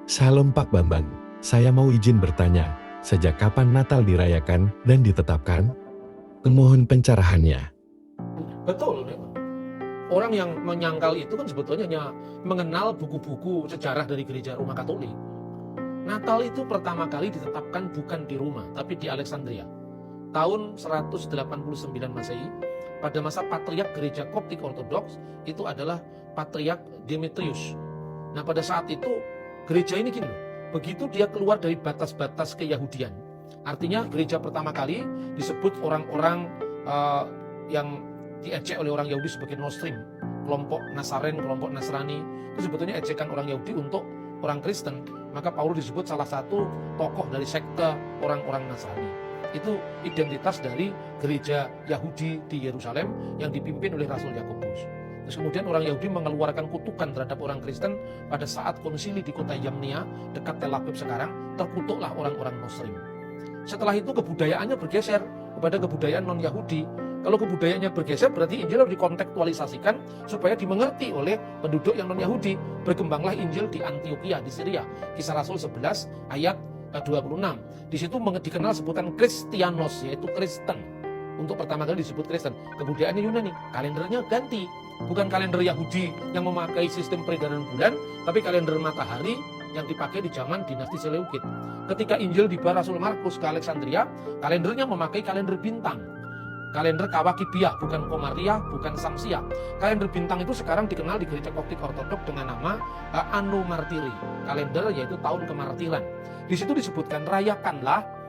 Salam Pak Bambang, saya mau izin bertanya, sejak kapan Natal dirayakan dan ditetapkan? Mohon pencerahannya. Betul, memang. Orang yang menyangkal itu kan sebetulnya hanya mengenal buku-buku sejarah dari gereja Roma Katolik. Natal itu pertama kali ditetapkan bukan di Roma, tapi di Alexandria. Tahun 189 Masehi, pada masa Patriark Gereja Koptik Ortodoks, itu adalah Patriark Demetrius. Nah, pada saat itu, gereja ini gini loh, begitu dia keluar dari batas-batas keyahudian. Artinya gereja pertama kali disebut orang-orang yang diejek oleh orang Yahudi sebagai Nostrim, kelompok Nasaren, kelompok Nasrani. Itu sebetulnya ejekan orang Yahudi untuk orang Kristen. Maka Paulus disebut salah satu tokoh dari sekte orang-orang Nasrani. Itu identitas dari gereja Yahudi di Yerusalem yang dipimpin oleh Rasul Yakobus. Terus kemudian orang Yahudi mengeluarkan kutukan terhadap orang Kristen pada saat konsili di kota Yamnia dekat Tel Aviv sekarang, terkutuklah orang-orang Nostrim. Setelah itu kebudayaannya bergeser kepada kebudayaan non-Yahudi. Kalau kebudayaannya bergeser berarti Injil harus dikontekstualisasikan supaya dimengerti oleh penduduk yang non-Yahudi. Berkembanglah Injil di Antioquia, di Syria. Kisah Rasul 11 ayat 26. Di situ dikenal sebutan Kristianos, yaitu Kristen. Untuk pertama kali disebut Kristen. Kebudayaannya Yunani, kalendernya ganti. Bukan kalender Yahudi yang memakai sistem peredaran bulan, tapi kalender matahari yang dipakai di zaman dinasti Seleukid. Ketika Injil dibawa Rasul Markus ke Alexandria, kalendernya memakai kalender bintang. Kalender Kawakibiah, bukan Komariah, bukan Samsia. Kalender bintang itu sekarang dikenal di gereja Koptik Ortodok dengan nama Anno Martiri. Kalender yaitu tahun kemartiran. Di situ disebutkan rayakanlah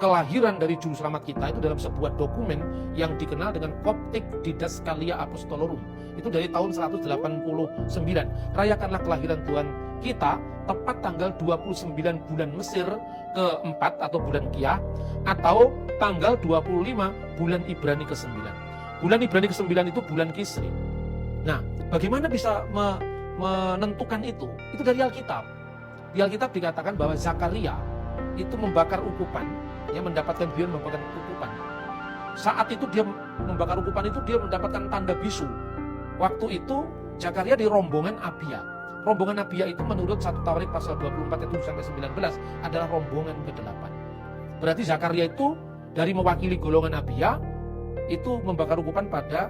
kelahiran dari juru selamat kita itu dalam sebuah dokumen yang dikenal dengan Koptik Didaskalia Apostolorum. Itu dari tahun 189. Rayakanlah kelahiran Tuhan kita tepat tanggal 29 bulan Mesir keempat atau bulan Kiyah, atau tanggal 25 bulan Ibrani ke-9. Bulan Ibrani ke-9 itu bulan Kisri. Nah, bagaimana bisa menentukan itu? Itu dari Alkitab. Di Alkitab dikatakan bahwa Zakaria itu membakar ukupan, dia mendapatkan biar membakar ukupan. Saat itu dia membakar ukupan itu dia mendapatkan tanda bisu. Waktu itu Zakaria di rombongan Abia. Rombongan Abia itu menurut 1 Tawarik pasal 24 ayat 7 sampai 19 adalah rombongan ke-8. Berarti Zakaria itu dari mewakili golongan Abia itu membakar ukupan pada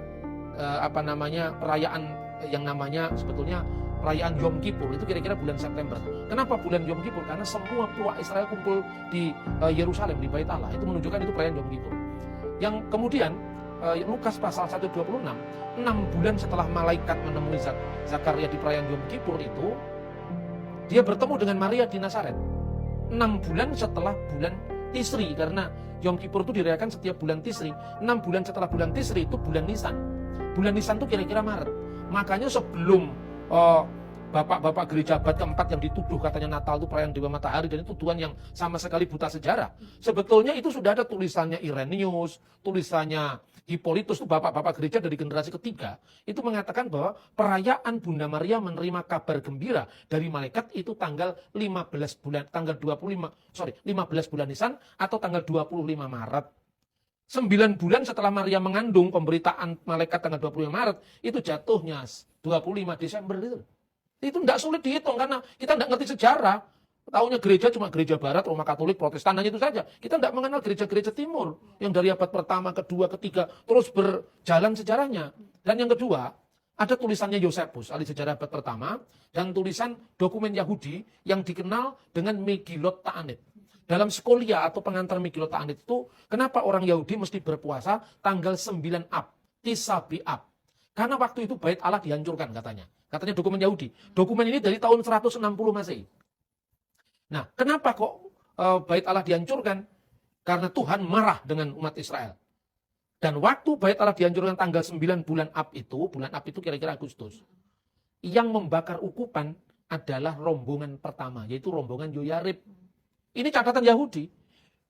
perayaan yang namanya sebetulnya perayaan Yom Kippur. Itu kira-kira bulan September. Kenapa bulan Yom Kippur? Karena semua keluarga Israel kumpul di Yerusalem, di Bait Allah. Itu menunjukkan itu perayaan Yom Kippur. Yang kemudian Lukas pasal 126, 6 bulan setelah malaikat menemui Zakaria di perayaan Yom Kippur itu, dia bertemu dengan Maria di Nazaret. 6 bulan setelah bulan Tisri, karena Yom Kippur itu dirayakan setiap bulan Tisri. 6 bulan setelah bulan Tisri itu bulan Nisan. Bulan Nisan itu kira-kira Maret. Makanya sebelum bapak-bapak gereja abad keempat yang dituduh katanya Natal itu perayaan Dewa Matahari dan itu tuduhan yang sama sekali buta sejarah. Sebetulnya itu sudah ada tulisannya Irenaeus, tulisannya Hippolytus, itu bapak-bapak gereja dari generasi ketiga. Itu mengatakan bahwa perayaan Bunda Maria menerima kabar gembira dari malaikat itu tanggal 15 bulan Nisan atau tanggal 25 Maret. 9 bulan setelah Maria mengandung, pemberitaan malaikat tanggal 25 Maret, itu jatuhnya 25 Desember itu. Itu tidak sulit dihitung karena kita tidak ngerti sejarah. Tahunya gereja cuma gereja barat, Roma Katolik, Protestan, hanya itu saja. Kita tidak mengenal gereja-gereja timur yang dari abad pertama, kedua, ketiga terus berjalan sejarahnya. Dan yang kedua, ada tulisannya Yosefus, ahli sejarah abad pertama, dan tulisan dokumen Yahudi yang dikenal dengan Megillot Ta'anit. Dalam Skolia atau pengantar Megillot Ta'anit itu, kenapa orang Yahudi mesti berpuasa tanggal 9 Ab, Tis'a B'Av? Karena waktu itu Bait Allah dihancurkan katanya. Katanya dokumen Yahudi. Dokumen ini dari tahun 160 Masehi. Nah, kenapa kok Bait Allah dihancurkan? Karena Tuhan marah dengan umat Israel. Dan waktu Bait Allah dihancurkan tanggal 9 bulan Ab itu kira-kira Agustus. Yang membakar ukupan adalah rombongan pertama, yaitu rombongan Yoyarib. Ini catatan Yahudi.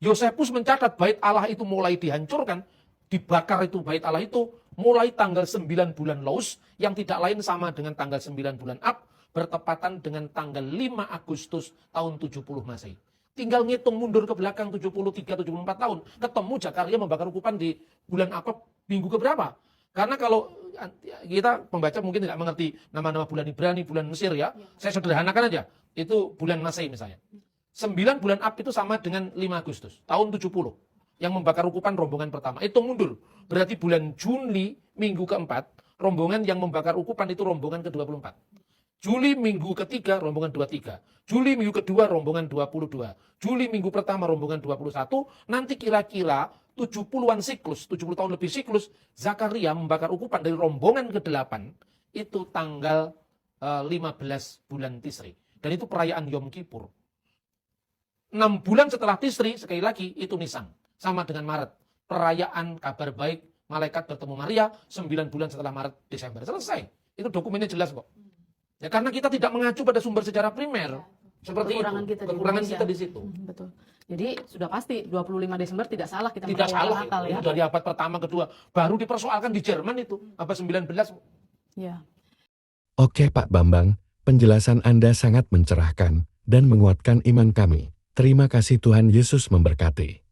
Yosefus mencatat Bait Allah itu mulai dihancurkan, dibakar itu Bait Allah itu mulai tanggal 9 bulan Laus, yang tidak lain sama dengan tanggal 9 bulan Ab, bertepatan dengan tanggal 5 Agustus tahun 70 Masehi. Tinggal ngitung mundur ke belakang 73-74 tahun, ketemu Zakaria membakar ukupan di bulan apa, minggu keberapa? Karena kalau kita pembaca mungkin tidak mengerti nama-nama bulan Ibrani, bulan Mesir ya. Saya sederhanakan aja. Itu bulan Masehi misalnya. 9 bulan Ab itu sama dengan 5 Agustus, tahun 70. Yang membakar ukupan rombongan pertama. Hitung mundur. Berarti bulan Juli minggu keempat, rombongan yang membakar ukupan itu rombongan ke-24. Juli minggu ketiga, rombongan 23. Juli minggu kedua, rombongan 22. Juli minggu pertama, rombongan 21. Nanti kira-kira 70-an siklus, 70 tahun lebih siklus, Zakaria membakar ukupan dari rombongan ke-8, itu tanggal 15 bulan Tisri. Dan itu perayaan Yom Kippur. 6 bulan setelah Tisri, sekali lagi, itu Nisan. Sama dengan Maret. Perayaan kabar baik, malaikat bertemu Maria, 9 bulan setelah Maret, Desember. Selesai. Itu dokumennya jelas kok. Ya, karena kita tidak mengacu pada sumber sejarah primer. Seperti Kekurangan itu. kita di Kekurangan Indonesia. kita di situ. Betul. Jadi sudah pasti 25 Desember tidak salah kita Tidak merayakan salah. Natal ya. Itu dari abad pertama, kedua. Baru dipersoalkan di Jerman itu. Abad 19. Ya. Oke Pak Bambang, penjelasan Anda sangat mencerahkan dan menguatkan iman kami. Terima kasih, Tuhan Yesus memberkati.